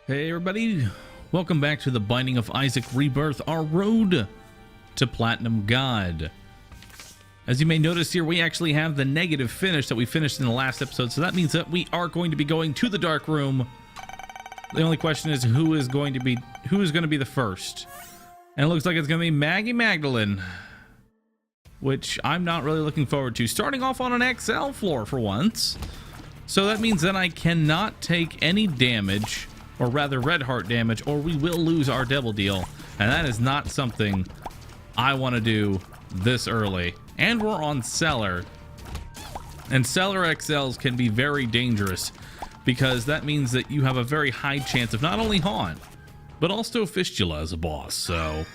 Hey everybody, welcome back to the Binding of Isaac Rebirth, our road to Platinum God. As you may notice here, we actually have the negative finish that we finished in the last episode, so that means that we are going to be going to the dark room. The only question is who is going to be the first. And it looks like it's going to be Maggie Magdalene, which I'm not really looking forward to. Starting off on an XL floor for once. So that means that I cannot take any damage, or rather red heart damage, or we will lose our devil deal. And that is not something I want to do this early. And we're on Cellar. And Cellar XLs can be very dangerous, because that means that you have a very high chance of not only Haunt, but also Fistula as a boss. So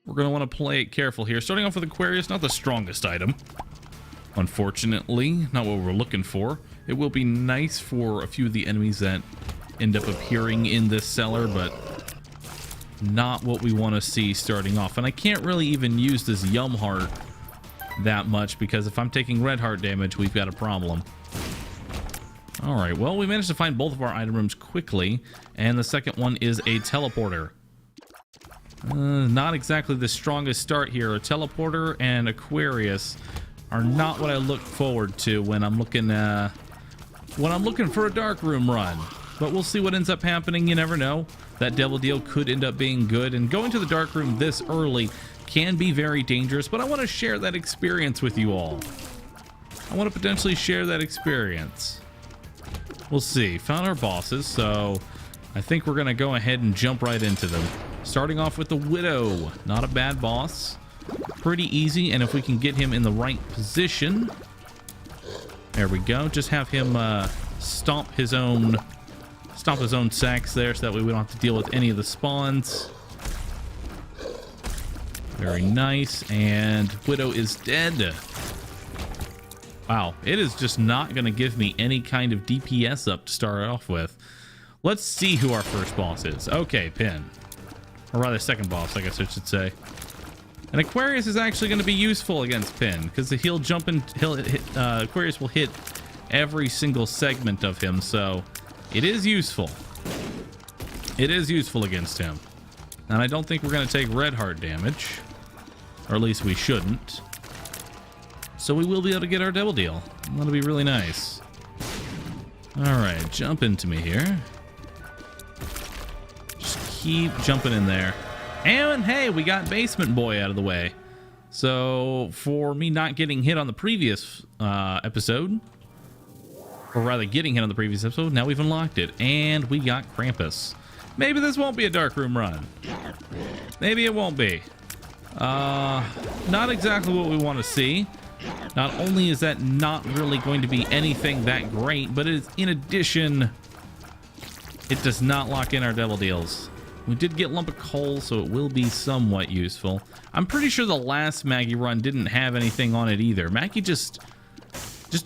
we're going to want to play it careful here. Starting off with Aquarius, not the strongest item. Unfortunately, not what we're looking for. It will be nice for a few of the enemies that end up appearing in this cellar, but not what we want to see starting off. And I can't really even use this Yum Heart that much, because if I'm taking red heart damage, we've got a problem. Alright, well, we managed to find both of our item rooms quickly, and the second one is a teleporter. Not exactly the strongest start here. A teleporter and Aquarius are not what I look forward to when I'm looking for a dark room run. But we'll see what ends up happening. You never know. That devil deal could end up being good, and going to the dark room this early can be very dangerous, but I want to share that experience with you all. I want to potentially share that experience. We'll see. Found our bosses, so I think we're going to go ahead and jump right into them. Starting off with the Widow. Not a bad boss. Pretty easy, and if we can get him in the right position. There we go. Just have him stomp his own sacks there, so that way we don't have to deal with any of the spawns. Very nice. And Widow is dead. Wow, it is just not going to give me any kind of DPS up to start off with. Let's see who our first boss is. Okay, Pin. Or rather, second boss, I guess I should say. And Aquarius is actually going to be useful against Pin, because he'll jump in, Aquarius will hit every single segment of him, so it is useful. It is useful against him. And I don't think we're going to take red heart damage, or at least we shouldn't. So we will be able to get our devil deal. That'll be really nice. Alright, jump into me here. Just keep jumping in there. And hey, we got Basement Boy out of the way. So for me not getting hit on the previous episode, or rather getting hit on the previous episode, now we've unlocked it. And we got Krampus. Maybe this won't be a dark room run. Maybe it won't be. Not exactly what we want to see. Not only is that not really going to be anything that great, but it is, in addition, it does not lock in our devil deals. We did get Lump of Coal, so it will be somewhat useful. I'm pretty sure the last Maggie run didn't have anything on it either. Maggie just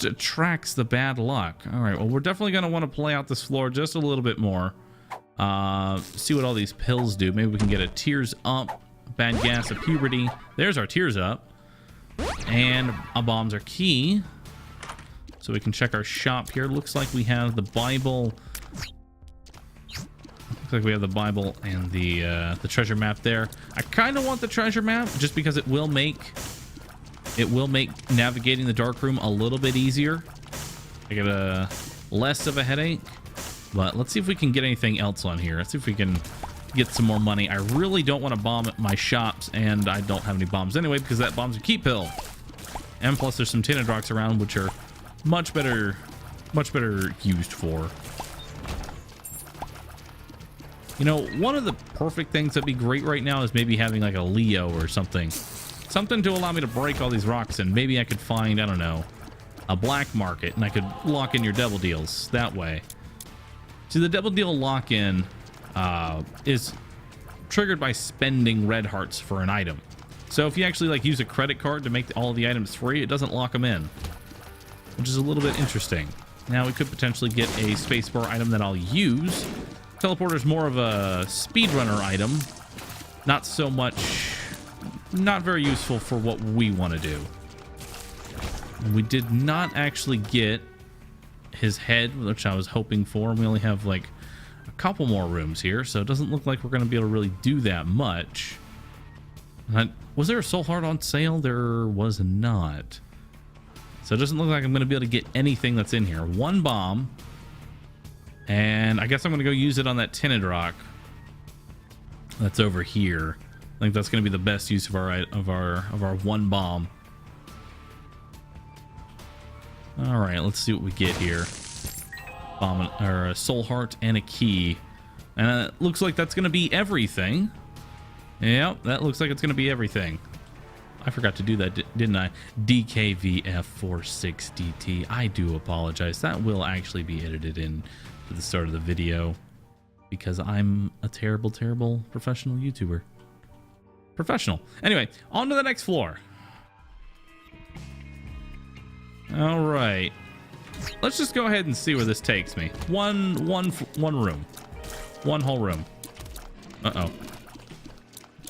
attracts the bad luck. All right, well, we're definitely going to want to play out this floor just a little bit more. See what all these pills do. Maybe we can get a Tears Up, Bad Gas, a Puberty. There's our Tears Up. And a Bombs Are Key. So we can check our shop here. Looks like we have the Bible. Looks like we have the Bible and the treasure map there. I kind of want the treasure map just because it will make navigating the dark room a little bit easier. I get less of a headache. But let's see if we can get anything else on here. Let's see if we can get some more money. I really don't want to bomb my shops, and I don't have any bombs anyway, because that bomb's a keep pill. And plus there's some Tinadrox around, which are much better used for. You know, one of the perfect things that'd be great right now is maybe having like a Leo or something. Something to allow me to break all these rocks, and maybe I could find, I don't know, a black market, and I could lock in your devil deals that way. See, the devil deal lock-in is triggered by spending red hearts for an item. So if you actually like use a credit card to make all the items free, it doesn't lock them in, which is a little bit interesting. Now we could potentially get a spacebar item that I'll use. Teleporter is more of a speedrunner item, not so much, not very useful for what we want to do. We did not actually get his head, which I was hoping for. We only have like a couple more rooms here, so it doesn't look like we're going to be able to really do that much. Was there a soul heart on sale? There was not. So it doesn't look like I'm going to be able to get anything that's in here. One bomb. And I guess I'm going to go use it on that tinted rock that's over here. I think that's going to be the best use of our one bomb. All right, let's see what we get here. Bomb or a soul heart and a key. And it looks like that's going to be everything. Yep, that looks like it's going to be everything. I forgot to do that, didn't I? DKVF46DT. I do apologize. That will actually be edited in to the start of the video because I'm a terrible, terrible professional YouTuber. Professional. Anyway, on to the next floor. All right. Let's just go ahead and see where this takes me. One room. One whole room. Uh-oh.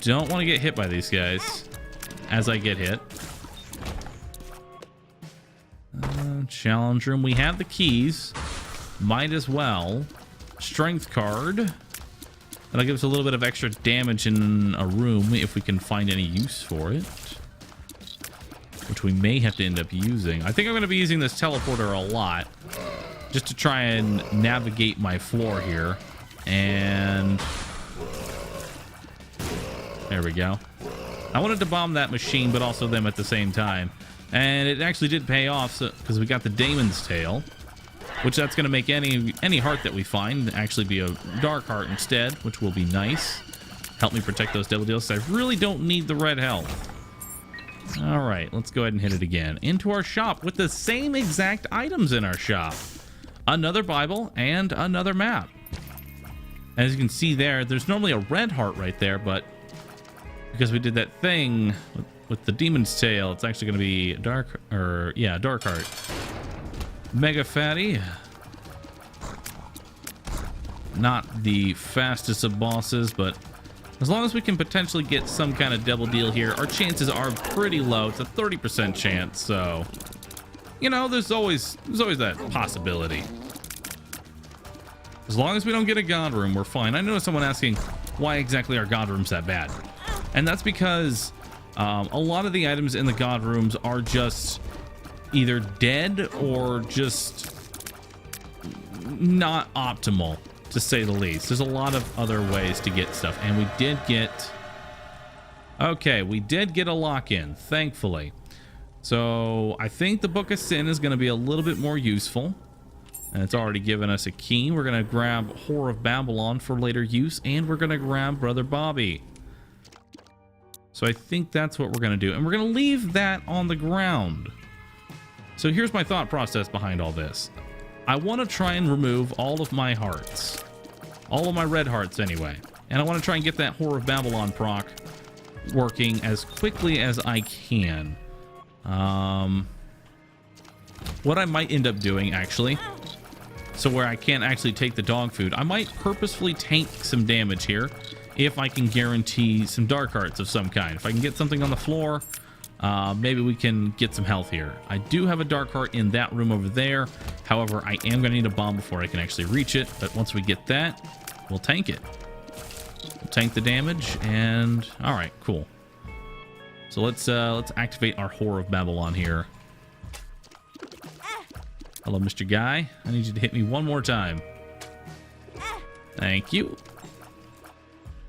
Don't want to get hit by these guys as I get hit. Challenge room. We have the keys. Might as well. Strength card. That'll give us a little bit of extra damage in a room if we can find any use for it. Which we may have to end up using. I think I'm going to be using this teleporter a lot. Just to try and navigate my floor here. And... there we go. I wanted to bomb that machine, but also them at the same time. And it actually did pay off because we got the Daemon's Tail. Which that's going to make any heart that we find actually be a dark heart instead, which will be nice. Help me protect those devil deals. I really don't need the red health. All right, let's go ahead and hit it again. Into our shop with the same exact items in our shop. Another Bible and another map. As you can see there, there's normally a red heart right there, but because we did that thing with the Demon's Tail, it's actually going to be dark, or yeah, dark heart. Mega Fatty. Not the fastest of bosses, but as long as we can potentially get some kind of devil deal here, our chances are pretty low. It's a 30% chance, so you know, there's always that possibility. As long as we don't get a god room, we're fine. I know someone asking why exactly are god rooms that bad, and that's because a lot of the items in the god rooms are just either dead or just not optimal, to say the least. There's a lot of other ways to get stuff, and we did get a lock-in, thankfully. So I think the Book of Sin is going to be a little bit more useful, and it's already given us a key. We're going to grab Whore of Babylon for later use, and we're going to grab Brother Bobby. So I think that's what we're going to do, and we're going to leave that on the ground. So here's my thought process behind all this. I want to try and remove all of my hearts. All of my red hearts anyway. And I want to try and get that Whore of Babylon proc working as quickly as I can. What I might end up doing, actually, so where I can't actually take the dog food, I might purposefully tank some damage here if I can guarantee some dark hearts of some kind. If I can get something on the floor... maybe we can get some health here. I do have a dark heart in that room over there. However, I am going to need a bomb before I can actually reach it. But once we get that, we'll tank it. We'll tank the damage, and all right, cool. So let's activate our Whore of Babylon here. Hello, Mr. Guy. I need you to hit me one more time. Thank you.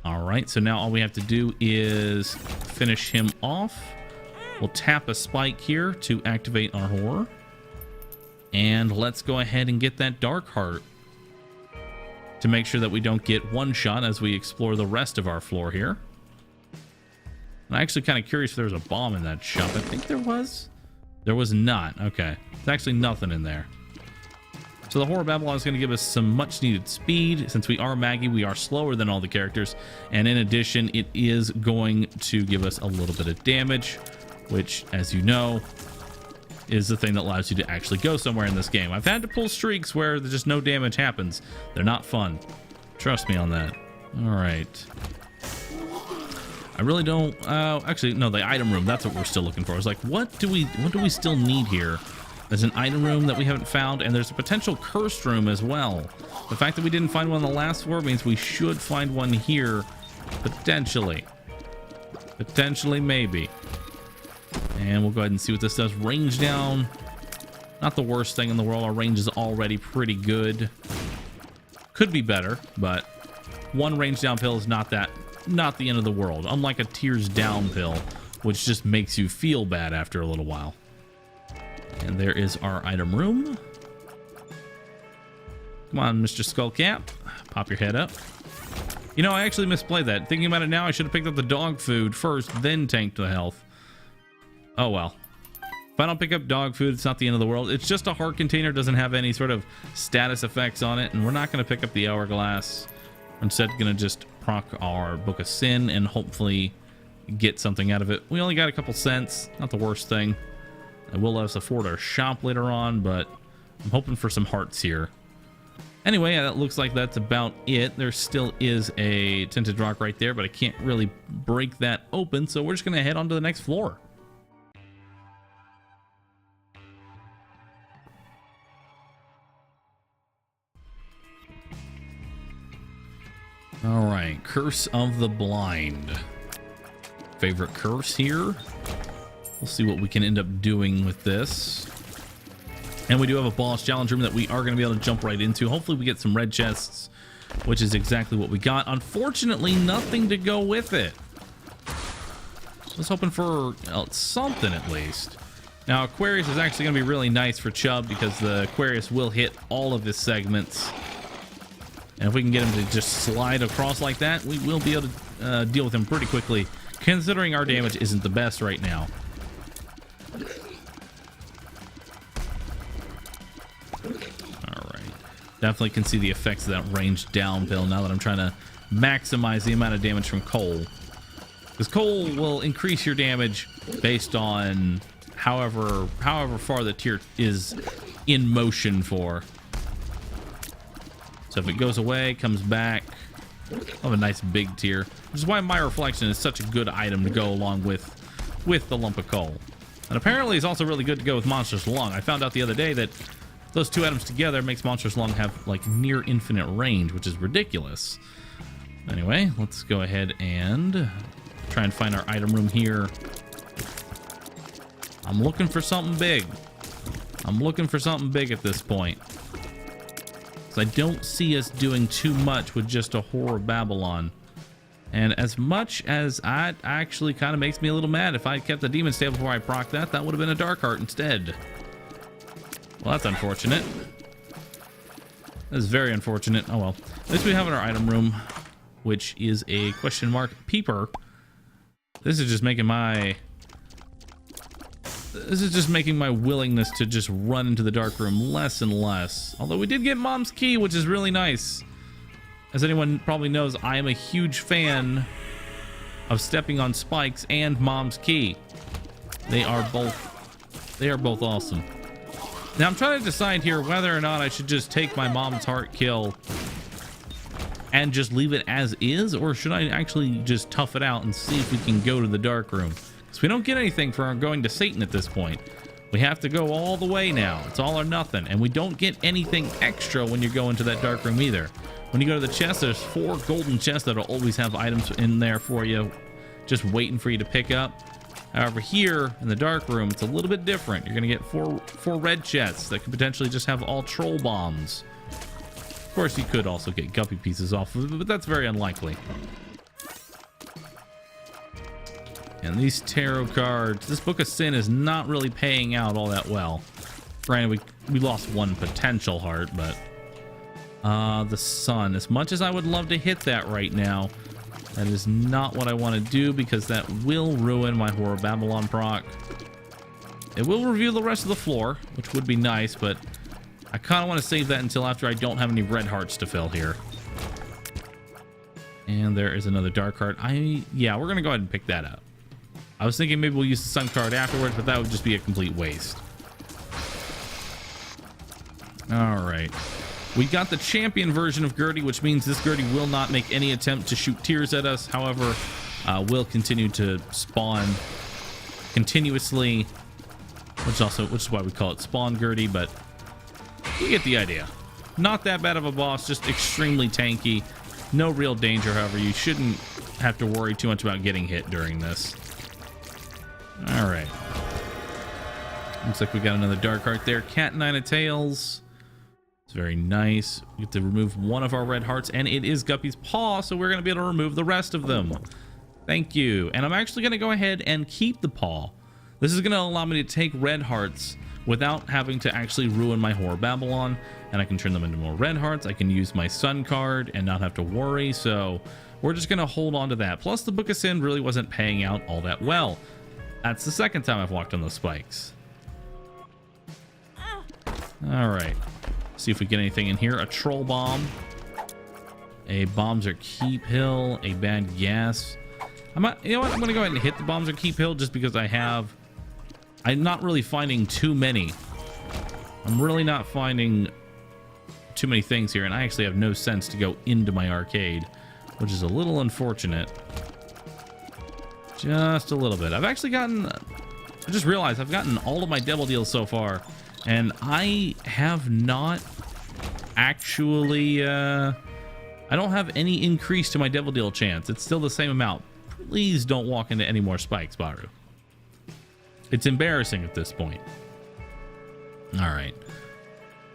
All right, so now all we have to do is finish him off. We'll tap a spike here to activate our horror. And let's go ahead and get that dark heart to make sure that we don't get one shot as we explore the rest of our floor here. I'm actually kind of curious if there was a bomb in that shop. I think there was. There was not. Okay. There's actually nothing in there. So the Whore of Babylon is going to give us some much needed speed. Since we are Maggie, we are slower than all the characters. And in addition, it is going to give us a little bit of damage, which, as you know, is the thing that allows you to actually go somewhere in this game. I've had to pull streaks where just no damage happens. They're not fun. Trust me on that. All right. I really don't... actually, no, the item room. That's what we're still looking for. I was like, what do we still need here There's an item room that we haven't found, and there's a potential cursed room as well. The fact that we didn't find one on the last floor means we should find one here, potentially. Potentially, maybe. And we'll go ahead and see what this does. Range down. Not the worst thing in the world. Our range is already pretty good. Could be better, but one range down pill is not the end of the world. Unlike a tears down pill, which just makes you feel bad after a little while. And there is our item room. Come on, Mr. Skullcap. Pop your head up. You know, I actually misplayed that. Thinking about it now, I should have picked up the dog food first, then tanked the health. Oh well. If I don't pick up dog food, it's not the end of the world. It's just a heart container, doesn't have any sort of status effects on it, and we're not going to pick up the hourglass. We're instead going to just proc our Book of Sin and hopefully get something out of it. We only got a couple cents. Not the worst thing. It will let us afford our shop later on, but I'm hoping for some hearts here. Anyway, that looks like that's about it. There still is a tinted rock right there, but I can't really break that open, so we're just going to head on to the next floor. All right, Curse of the Blind. Favorite curse here. We'll see what we can end up doing with this. And we do have a boss challenge room that we are going to be able to jump right into. Hopefully we get some red chests, which is exactly what we got. Unfortunately, nothing to go with it. I was hoping for something at least. Now, Aquarius is actually going to be really nice for Chubb because the Aquarius will hit all of his segments. And if we can get him to just slide across like that, we will be able to deal with him pretty quickly, considering our damage isn't the best right now. Definitely can see the effects of that range down pill now that I'm trying to maximize the amount of damage from coal. Because coal will increase your damage based on however far the tier is in motion for. So if it goes away, comes back, I'll have a nice big tier. Which is why my reflection is such a good item to go along with the lump of coal. And apparently it's also really good to go with Monstrous Lung. I found out the other day that those two items together makes Monstrous Lung have like near infinite range, which is ridiculous. Anyway, let's go ahead and try and find our item room here. I'm looking for something big. I'm looking for something big at this point. Because I don't see us doing too much with just a Horror of Babylon. And as much as that actually kind of makes me a little mad, if I had kept the Demon Stable before I proc that would have been a Dark Heart instead. Well, that's unfortunate. That is very unfortunate. Oh well. At least we have in our item room, which is a question mark peeper. This is just making my willingness to just run into the dark room less and less. Although we did get Mom's Key, which is really nice. As anyone probably knows, I am a huge fan of stepping on spikes and Mom's Key. They are both awesome. Now I'm trying to decide here whether or not I should just take my mom's heart kill and just leave it as is, or should I actually just tough it out and see if we can go to the dark room? Because we don't get anything for going to Satan at this point. We have to go all the way now. It's all or nothing, and we don't get anything extra when you go into that dark room either. When you go to the chest, there's 4 golden chests that'll always have items in there for you, just waiting for you to pick up. However, here in the dark room, it's a little bit different. You're going to get four red chests that could potentially just have all troll bombs. Of course, you could also get guppy pieces off of it, but that's very unlikely. And these tarot cards, this Book of Sin is not really paying out all that well. Granted, we lost one potential heart, but the sun. As much as I would love to hit that right now, that is not what I want to do because that will ruin my Horror of Babylon proc. It will reveal the rest of the floor, which would be nice, but I kind of want to save that until after I don't have any red hearts to fill here. And there is another dark heart. Yeah, we're going to go ahead and pick that up. I was thinking maybe we'll use the sun card afterwards, but that would just be a complete waste. All right. We got the champion version of Gertie, which means this Gertie will not make any attempt to shoot tears at us. However, will continue to spawn continuously which is why we call it Spawn Gertie, but you get the idea. Not that bad of a boss, just extremely tanky. No real danger, however. You shouldn't have to worry too much about getting hit during this. All right. Looks like we got another dark heart there. Cat Nine of Tails. It's very nice. We get to remove one of our red hearts, and it is Guppy's paw, so we're going to be able to remove the rest of them. Thank you. And I'm actually going to go ahead and keep the paw. This is going to allow me to take red hearts without having to actually ruin my Whore Babylon, and I can turn them into more red hearts. I can use my Sun card and not have to worry, so we're just going to hold on to that. Plus, the Book of Sin really wasn't paying out all that well. That's the second time I've walked on those spikes. All right. See if we get anything in here. A troll bomb, a bombs or keep hill, a bad gas. You know what? I'm gonna go ahead and hit the bombs or keep hill just because I'm not really finding too many. I'm really not finding too many things here, and I actually have no sense to go into my arcade, which is a little unfortunate. Just a little bit. I just realized I've gotten all of my devil deals so far, and I have not actually, I don't have any increase to my devil deal chance. It's still the same amount. Please don't walk into any more spikes, Baru. It's embarrassing at this point. All right.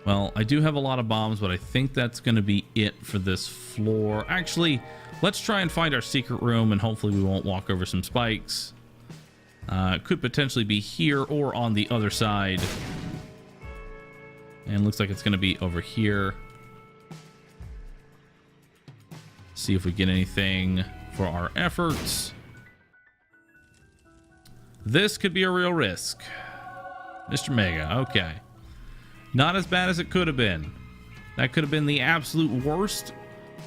Well, I do have a lot of bombs, but I think that's going to be it for this floor. Actually, let's try and find our secret room, and hopefully we won't walk over some spikes. It could potentially be here or on the other side. And looks like it's going to be over here. See if we get anything for our efforts. This could be a real risk. Mr. Mega, okay. Not as bad as it could have been. That could have been the absolute worst.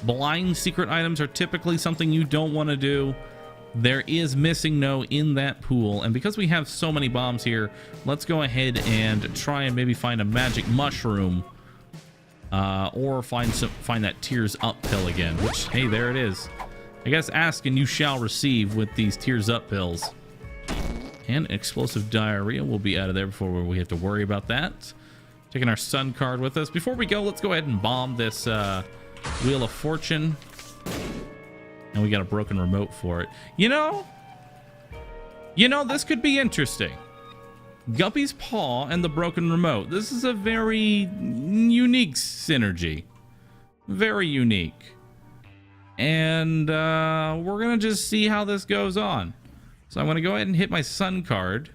Blind secret items are typically something you don't want to do. There is missing no in that pool, and because we have so many bombs here, let's go ahead and try and maybe find a magic mushroom, or find that tears up pill again, which, hey, there it is. I guess ask and you shall receive with these tears up pills. And explosive diarrhea will be out of there before we have to worry about that. Taking our Sun card with us. Before we go, let's go ahead and bomb this Wheel of Fortune. And we got a broken remote for it. You know, this could be interesting. Guppy's paw and the broken remote. This is a very unique synergy. Very unique. And we're going to just see how this goes on. So I'm going to go ahead and hit my Sun card.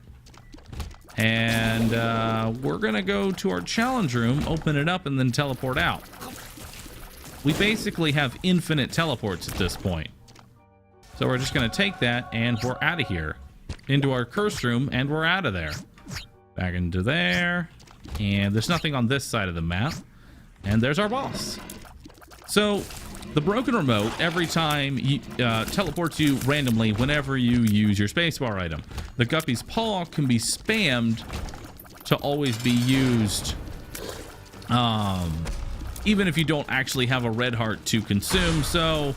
And we're going to go to our challenge room, open it up, and then teleport out. We basically have infinite teleports at this point. So we're just going to take that, and we're out of here. Into our curse room, and we're out of there. Back into there. And there's nothing on this side of the map. And there's our boss. So the broken remote, every time, teleports you randomly whenever you use your spacebar item. The Guppy's paw can be spammed to always be used, even if you don't actually have a red heart to consume. So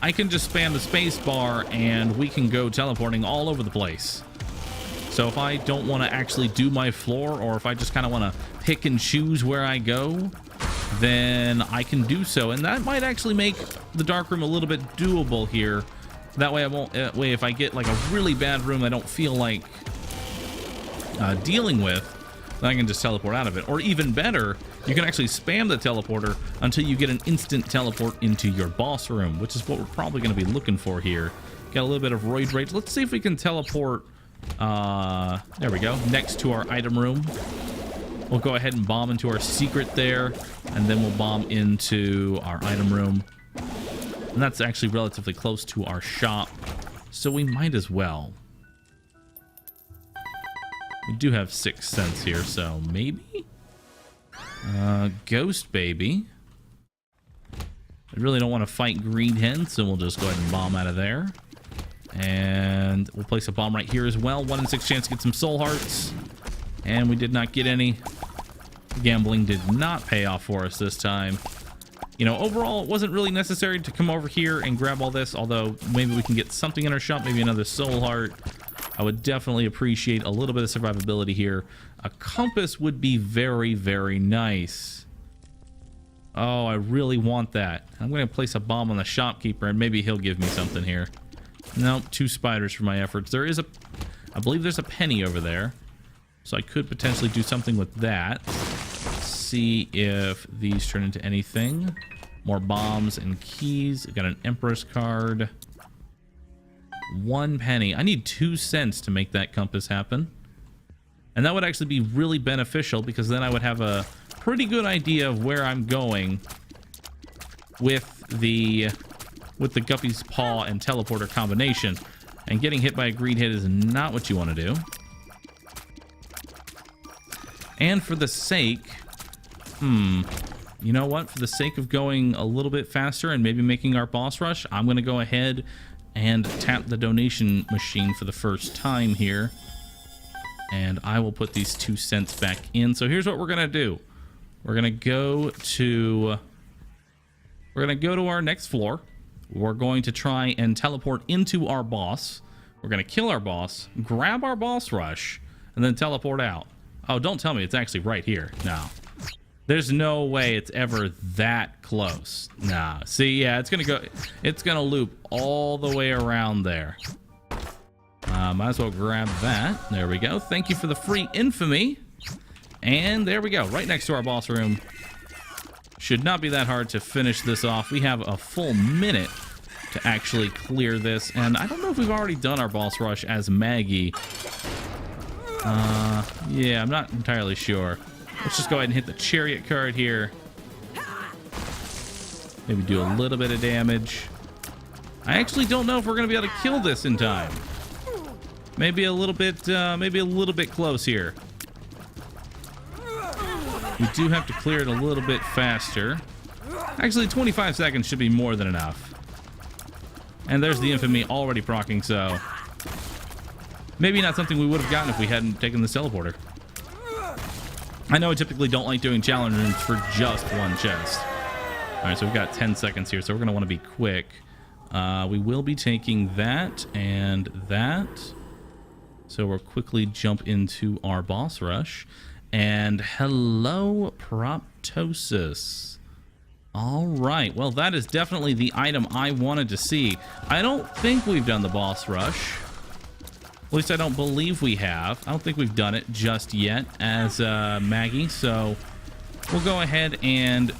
I can just spam the space bar and we can go teleporting all over the place. So if I don't want to actually do my floor, or if I just kind of want to pick and choose where I go, then I can do so. And that might actually make the dark room a little bit doable here. That way I won't, if I get like a really bad room I don't feel like dealing with, then I can just teleport out of it. Or even better, you can actually spam the teleporter until you get an instant teleport into your boss room, which is what we're probably going to be looking for here. Got a little bit of Roid Rage. Let's see if we can teleport, there we go, next to our item room. We'll go ahead and bomb into our secret there, and then we'll bomb into our item room. And that's actually relatively close to our shop, so we might as well. We do have 6 cents here, so maybe? Ghost Baby. I really don't want to fight Green Hen, so we'll just go ahead and bomb out of there. And we'll place a bomb right here as well. 1 in 6 chance to get some soul hearts. And we did not get any. Gambling did not pay off for us this time. You know, overall, it wasn't really necessary to come over here and grab all this, although maybe we can get something in our shop, maybe another soul heart. I would definitely appreciate a little bit of survivability here. A compass would be very, very nice. Oh, I really want that. I'm going to place a bomb on the shopkeeper and maybe he'll give me something here. Nope, 2 spiders for my efforts. There is I believe there's a penny over there. So I could potentially do something with that. See if these turn into anything. More bombs and keys. I got an Empress card. 1 penny. I need 2 cents to make that compass happen. And that would actually be really beneficial because then I would have a pretty good idea of where I'm going with the Guppy's Paw and Teleporter combination. And getting hit by a green hit is not what you want to do. And for the sake... you know what? For the sake of going a little bit faster and maybe making our boss rush, I'm going to go ahead and tap the donation machine for the first time here. And I will put these 2 cents back in. So here's what we're going to do. We're going to go to our next floor. We're going to try and teleport into our boss. We're going to kill our boss, grab our boss rush, and then teleport out. Oh, don't tell me it's actually right here. No. There's no way it's ever that close. Nah. See, yeah, it's gonna loop all the way around there. Might as well grab that. There we go. Thank you for the free infamy. And there we go. Right next to our boss room. Should not be that hard to finish this off. We have a full minute to actually clear this. And I don't know if we've already done our boss rush as Maggie. Yeah, I'm not entirely sure. Let's just go ahead and hit the chariot card here. Maybe do a little bit of damage. I actually don't know if we're going to be able to kill this in time. Maybe a little bit close here. We do have to clear it a little bit faster. Actually, 25 seconds should be more than enough. And there's the infamy already proccing, so maybe not something we would have gotten if we hadn't taken this teleporter. I know I typically don't like doing challenge rooms for just one chest. Alright, so we've got 10 seconds here, so we're going to want to be quick. We will be taking that and that. So we'll quickly jump into our boss rush. And hello, Proptosis. Alright, well that is definitely the item I wanted to see. I don't think we've done the boss rush. At least I don't believe we have. I don't think we've done it just yet as Maggie. So we'll go ahead and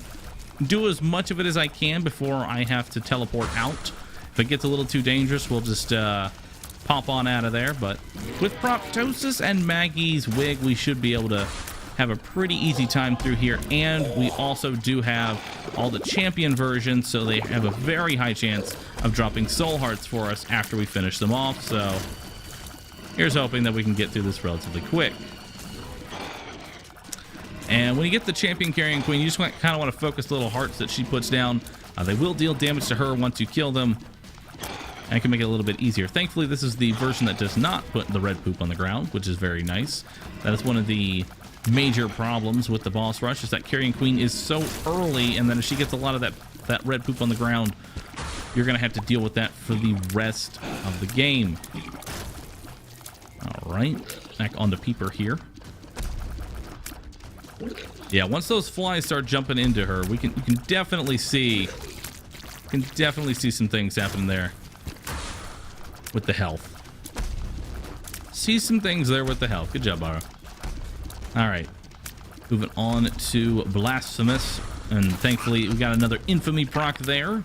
do as much of it as I can before I have to teleport out. If it gets a little too dangerous, we'll just pop on out of there. But with Proptosis and Maggie's wig, we should be able to have a pretty easy time through here. And we also do have all the champion versions, so they have a very high chance of dropping soul hearts for us after we finish them off. So here's hoping that we can get through this relatively quick. And when you get the champion carrying queen, you just kind of want to focus the little hearts that she puts down. They will deal damage to her once you kill them, and can make it a little bit easier. Thankfully, this is the version that does not put the red poop on the ground, which is very nice. That is one of the major problems with the boss rush, is that carrying queen is so early, and then if she gets a lot of that red poop on the ground, you're going to have to deal with that for the rest of the game. All right, back on the peeper here. Yeah, once those flies start jumping into her, you can definitely see some things happening there with the health. See some things there with the health. Good job, Bara. All right, moving on to Blasphemous, and thankfully we got another infamy proc there.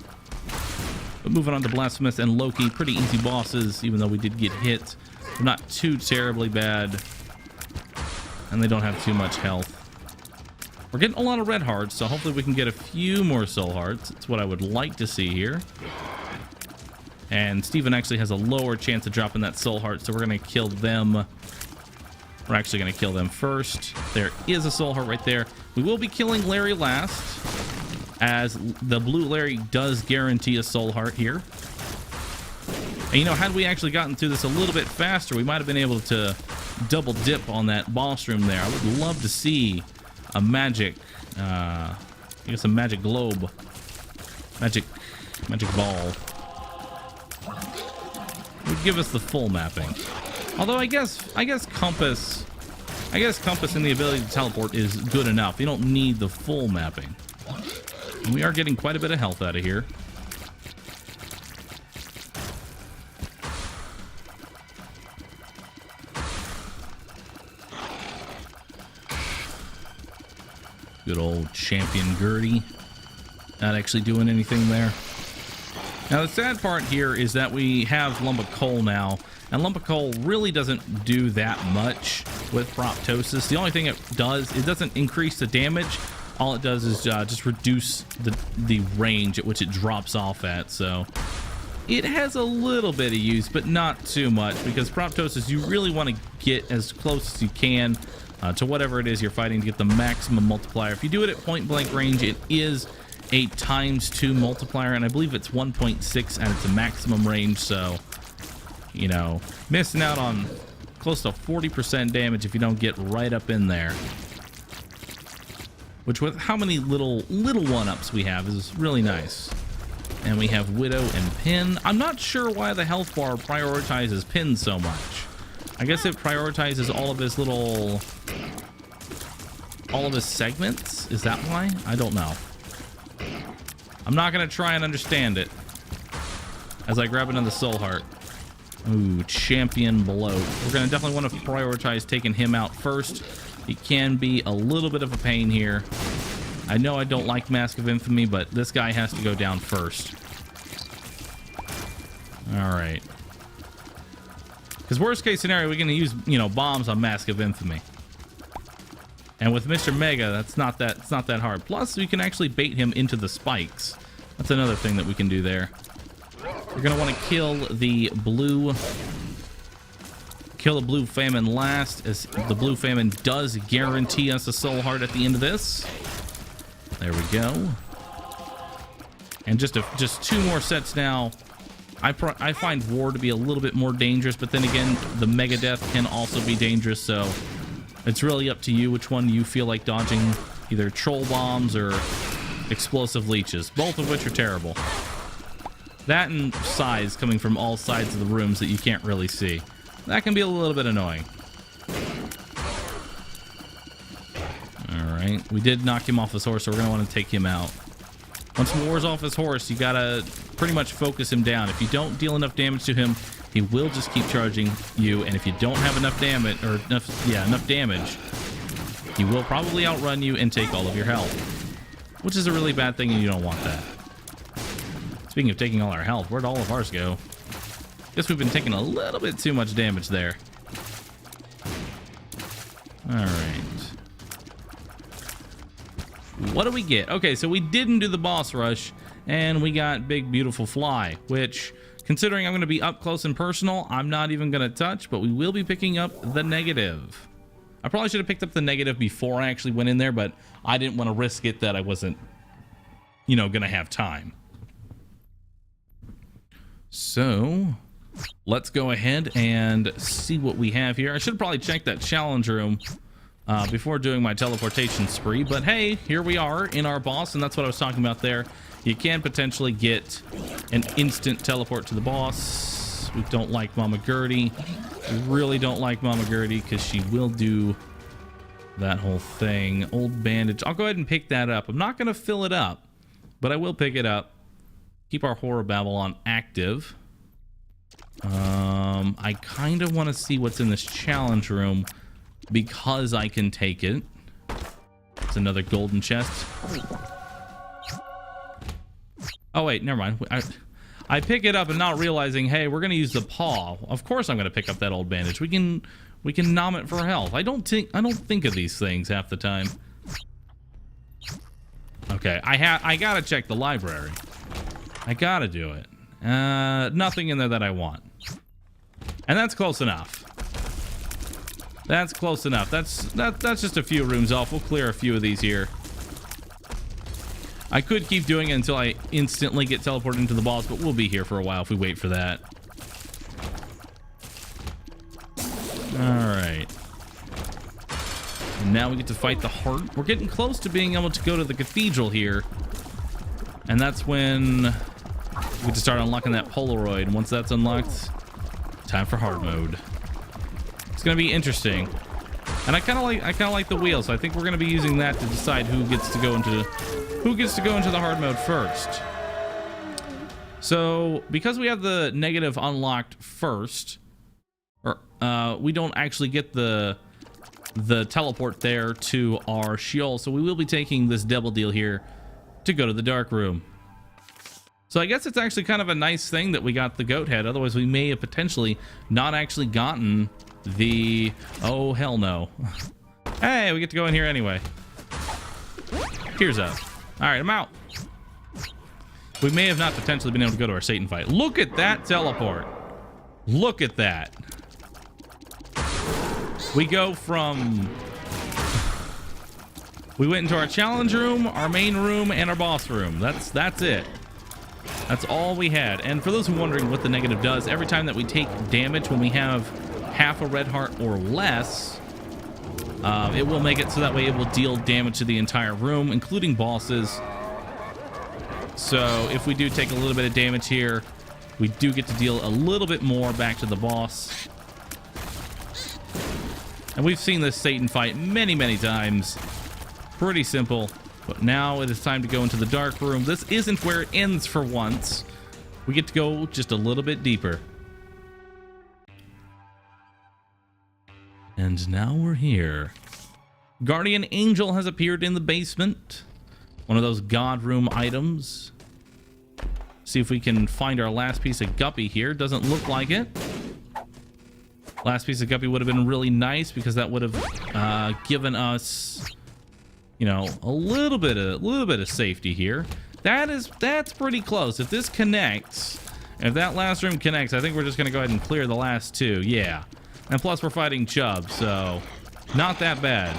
But moving on to Blasphemous and Loki, pretty easy bosses, even though we did get hit. They're not too terribly bad, and they don't have too much health. We're getting a lot of red hearts, so hopefully we can get a few more soul hearts. That's what I would like to see here. And Steven actually has a lower chance of dropping that soul heart, so we're going to kill them. We're actually going to kill them first. There is a soul heart right there. We will be killing Larry last, as the blue Larry does guarantee a soul heart here. And you know, had we actually gotten through this a little bit faster, we might have been able to double dip on that boss room there. I would love to see a magic, I guess a magic globe, magic ball would give us the full mapping. Although I guess compass and the ability to teleport is good enough. You don't need the full mapping. And we are getting quite a bit of health out of here. Good old champion Gertie. Not actually doing anything there. Now the sad part here is that we have lump of coal now, and lump of coal really doesn't do that much with proptosis. The only thing it doesn't increase the damage. All it does is just reduce the range at which it drops off at. So it has a little bit of use, but not too much, because proptosis, you really want to get as close as you can to whatever it is you're fighting to get the maximum multiplier. If you do it at point blank range, it is a ×2 multiplier, and I believe it's 1.6 at its maximum range. So, you know, missing out on close to 40% damage if you don't get right up in there. Which, with how many little one-ups we have, is really nice. And we have Widow and Pin. I'm not sure why the health bar prioritizes Pin so much. I guess it prioritizes all of his segments. Is that why? I don't know. I'm not gonna try and understand it as I grab another soul heart. Ooh, champion bloat. We're gonna definitely want to prioritize taking him out first. He can be a little bit of a pain here. I know I don't like Mask of Infamy, but this guy has to go down first. All right. Because worst case scenario, we're gonna use, you know, bombs on Mask of Infamy. And with Mr. Mega, it's not that hard. Plus, we can actually bait him into the spikes. That's another thing that we can do there. We're gonna want to kill the blue famine last, as the blue famine does guarantee us a soul heart at the end of this. There we go. And just 2 more sets now. I find war to be a little bit more dangerous, but then again, the mega death can also be dangerous. So it's really up to you which one you feel like dodging, either troll bombs or explosive leeches, both of which are terrible. That and size coming from all sides of the rooms that you can't really see. That can be a little bit annoying. Alright, we did knock him off his horse, so we're going to want to take him out. Once War's off his horse, you got to pretty much focus him down. If you don't deal enough damage to him, he will just keep charging you, and if you don't have enough damage, he will probably outrun you and take all of your health, which is a really bad thing, and you don't want that. Speaking of taking all our health, where'd all of ours go? Guess we've been taking a little bit too much damage there. All right. What do we get? Okay, so we didn't do the boss rush, and we got Big Beautiful Fly, which, considering I'm going to be up close and personal, I'm not even going to touch, but we will be picking up the negative. I probably should have picked up the negative before I actually went in there, but I didn't want to risk it that I wasn't, you know, going to have time. So let's go ahead and see what we have here. I should probably check that challenge room before doing my teleportation spree, but hey, here we are in our boss, and that's what I was talking about there. You can potentially get an instant teleport to the boss. We don't like Mama Gertie. We really don't like Mama Gertie because she will do that whole thing. Old bandage. I'll go ahead and pick that up. I'm not going to fill it up, but I will pick it up. Keep our horror babble on active. I kind of want to see what's in this challenge room because I can take it. It's another golden chest. Oh wait, never mind. I pick it up and not realizing, hey, we're gonna use the paw. Of course I'm gonna pick up that old bandage. We can nom it for health. I don't think of these things half the time. Okay, I gotta check the library. I gotta do it. Nothing in there that I want. And that's close enough. That's close enough. That's just a few rooms off. We'll clear a few of these here. I could keep doing it until I instantly get teleported into the boss, but we'll be here for a while if we wait for that. Alright. Now we get to fight the heart. We're getting close to being able to go to the cathedral here. And that's when we get to start unlocking that Polaroid. And once that's unlocked, time for hard mode. It's gonna be interesting. And I kind of like the wheel, so I think we're gonna be using that to decide who gets to go into the hard mode first. So because we have the negative unlocked first, or we don't actually get the teleport there to our Sheol, so we will be taking this double deal here to go to the dark room. So I guess it's actually kind of a nice thing that we got the goat head. Otherwise we may have potentially not actually gotten the... Oh, hell no. Hey, we get to go in here anyway. Here's up. All right, I'm out. We may have not potentially been able to go to our Satan fight. Look at that teleport. Look at that. We go from... We went into our challenge room, our main room, and our boss room. That's it. That's all we had. And for those who are wondering what the negative does, every time that we take damage when we have half a red heart or less, it will make it so that way it will deal damage to the entire room, including bosses. So if we do take a little bit of damage here, we do get to deal a little bit more back to the boss. And we've seen this Satan fight many, many times. Pretty simple. But now it is time to go into the dark room. This isn't where it ends for once. We get to go just a little bit deeper. And now we're here. Guardian Angel has appeared in the basement. One of those God room items. See if we can find our last piece of guppy here. Doesn't look like it. Last piece of guppy would have been really nice because that would have given us, you know, a little bit of safety here. That's pretty close. If this connects, if that last room connects, I think we're just gonna go ahead and clear the last two. Yeah, and plus we're fighting Chubb, so not that bad.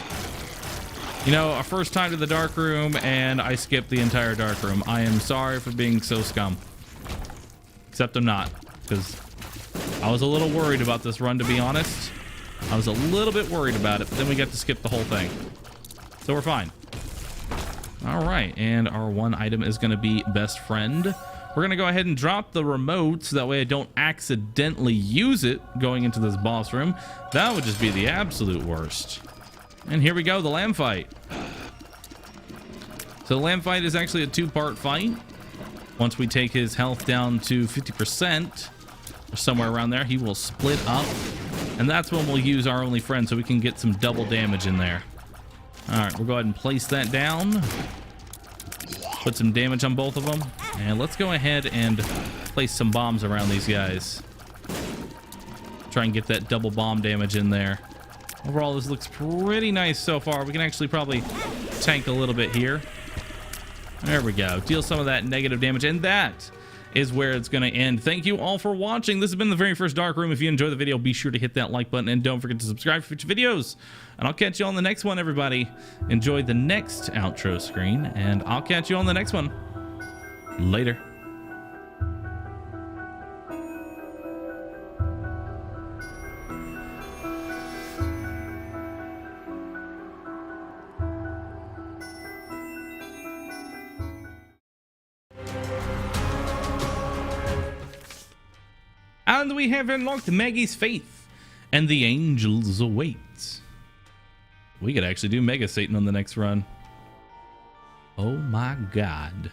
You know, a first time to the dark room and I skipped the entire dark room. I am sorry for being so scum. Except I'm not, because I was a little worried about this run, to be honest. I was a little bit worried about it, but then we got to skip the whole thing. So we're fine. All right, and our one item is going to be best friend. We're going to go ahead and drop the remote so that way I don't accidentally use it going into this boss room. That would just be the absolute worst. And here we go, the lamb fight. So the lamb fight is actually a two-part fight. Once we take his health down to 50%, or somewhere around there, he will split up. And that's when we'll use our only friend so we can get some double damage in there. All right, we'll go ahead and place that down. Put some damage on both of them. And let's go ahead and place some bombs around these guys. Try and get that double bomb damage in there. Overall, this looks pretty nice so far. We can actually probably tank a little bit here. There we go. Deal some of that negative damage. And that is where it's going to end. Thank you all for watching. This has been the very first Dark Room. If you enjoyed the video, be sure to hit that like button. And don't forget to subscribe for future videos. And I'll catch you on the next one, everybody. Enjoy the next outro screen. And I'll catch you on the next one. Later. And we have unlocked Maggie's Faith, and the angels await. We could actually do Mega Satan on the next run. Oh my God.